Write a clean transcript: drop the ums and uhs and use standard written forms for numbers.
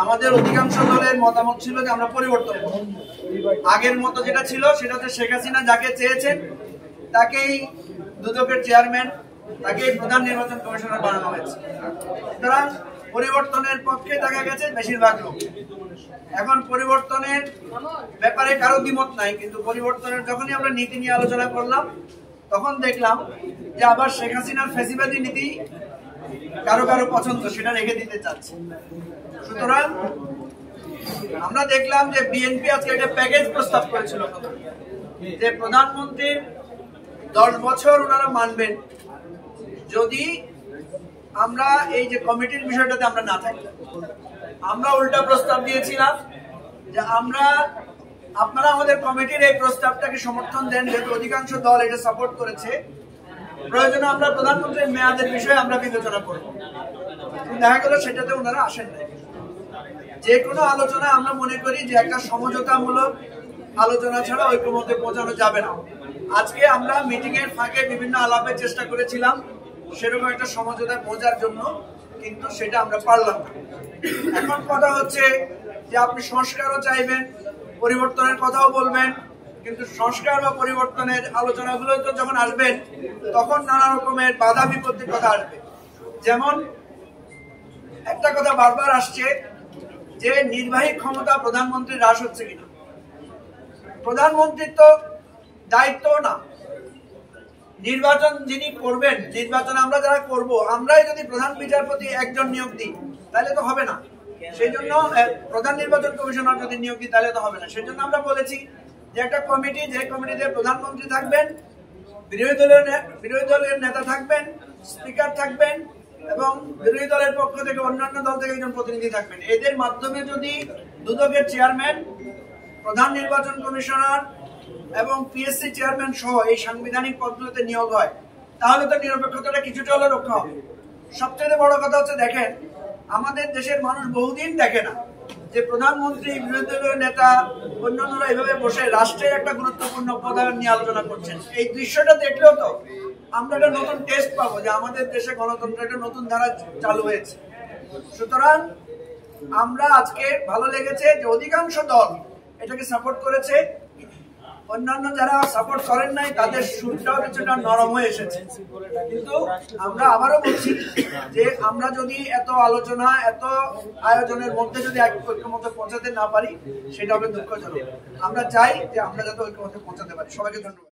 আমাদের অধিকাংশ দলের মতামত ছিল যে আমরা পরিবর্তন করব। আগের মতো যেটা ছিল সেটা হচ্ছে শেখ হাসিনা যাকে চেয়েছেন তাকেই দুদকের চেয়ারম্যান, তাকেই প্রধান নির্বাচন কমিশনার বানানো হয়েছে। সুতরাং পরিবর্তনের পক্ষে দেখা গেছে বেশিরভাগ লোক। এখন পরিবর্তনের ব্যাপারে কারো দ্বিমত নাই, কিন্তু পরিবর্তনের যখনই আমরা নীতি নিয়ে আলোচনা করলাম তখন দেখলাম যে আবার শেখ হাসিনার ফ্যাসিবাদী নীতি কারো কারো পছন্দ, সেটা রেখে দিতে চাচ্ছে। সুতরাং আমরা দেখলাম যে বিএনপি আজকে একটা প্যাকেজ প্রস্তাব করেছিল যে প্রধানমন্ত্রীর 10 বছর ওনারা মানবেন যদি আমরা এই যে কমিটির বিষয়টাতে আমরা না থাকি। আমরা উল্টা প্রস্তাব দিয়েছিলাম যে আপনারা আমাদের কমিটির এই প্রস্তাবটাকে সমর্থন দেন, যেহেতু অধিকাংশ দল এটা সাপোর্ট করেছে, প্রয়োজনে আমরা প্রধানমন্ত্রীর মেয়াদের বিষয়ে আমরা বিবেচনা করব। দেখা গেল সেটাতে ওনারা আসেন না। যে কোনো আলোচনা আমরা মনে করি যে একটা সমঝোতামূলক আলোচনা ছাড়া ঐক্যমত্যে পৌঁছানো যাবে না। আজকে আমরা মিটিং এর ফাঁকে বিভিন্ন আলাপের চেষ্টা করেছিলাম সেরকম একটা সমঝোতায় পৌঁছার জন্য, কিন্তু সেটা আমরা পারলাম না। এখন কথা হচ্ছে যে আপনি সংস্কারও চাইবেন, পরিবর্তনের কথাও বলবেন, কিন্তু সংস্কার বা পরিবর্তনের আলোচনাগুলো তো যখন আসবেন তখন নানা রকমের বাধা বিপত্তির কথা আসবে। যেমন একটা কথা বারবার আসছে যে নির্বাহী ক্ষমতা প্রধানমন্ত্রীর হ্রাস হচ্ছে কিনা। প্রধানমন্ত্রীর তো দায়িত্ব না, নির্বাচন যিনি করবেন, নির্বাচন আমরা যারা করব, আমরাই যদি প্রধান বিচারপতি একজন নিয়োগ দিই তাহলে তো হবে না। সেই জন্য প্রধান নির্বাচন কমিশনার যদি নিয়োগ দিই তাহলে তো হবে না। সেই জন্য আমরা বলেছি যে একটা কমিটি, যে কমিটিতে প্রধানমন্ত্রী থাকবেন, বিরোধী দলের নেতা থাকবেন, স্পিকার থাকবেন এবং বিরোধী দলের পক্ষ থেকে অন্যান্য দল থেকে একজন প্রতিনিধি থাকবেন। এদের মাধ্যমে যদি দুদকের চেয়ারম্যান, প্রধান নির্বাচন কমিশনার এবং পিএসসি চেয়ারম্যান সহ এই সাংবিধানিক পদগুলোতে নিয়োগ হয় তাহলে তো নিরপেক্ষতাটা কিছুটা হলে রক্ষা হবে। সবচেয়ে বড় কথা হচ্ছে, দেখেন আমাদের দেশের মানুষ বহুদিন দেখে না যে প্রধানমন্ত্রী, বিরোধী দলীয় নেতা, অন্যান্যরা এইভাবে বসে রাষ্ট্রের একটা গুরুত্বপূর্ণ পদায়ন নিয়ে আলোচনা করছেন। এই দৃশ্যটা দেখলেও তো আমরা একটা নতুন টেস্ট পাবো যে আমাদের দেশে গণতন্ত্রের একটা নতুন ধারা চালু হয়েছে। সুতরাং আমরা আজকে ভালো লেগেছে যে অধিকাংশ দল এটাকে সাপোর্ট করেছে, অন্যান্য যারা সাপোর্ট করেন নাই তাদের সুরটাও কিছুটা নরম হয়ে এসেছে। কিন্তু আমরা আবারও বলছি যে আমরা যদি এত আলোচনা, এত আয়োজনের মধ্যে যদি ঐক্যমত্যে পৌঁছাতে না পারি সেটা হবে দুঃখজনক। আমরা চাই যে আমরা যাতে ঐক্যমত্যে পৌঁছাতে পারি। সবাইকে ধন্যবাদ।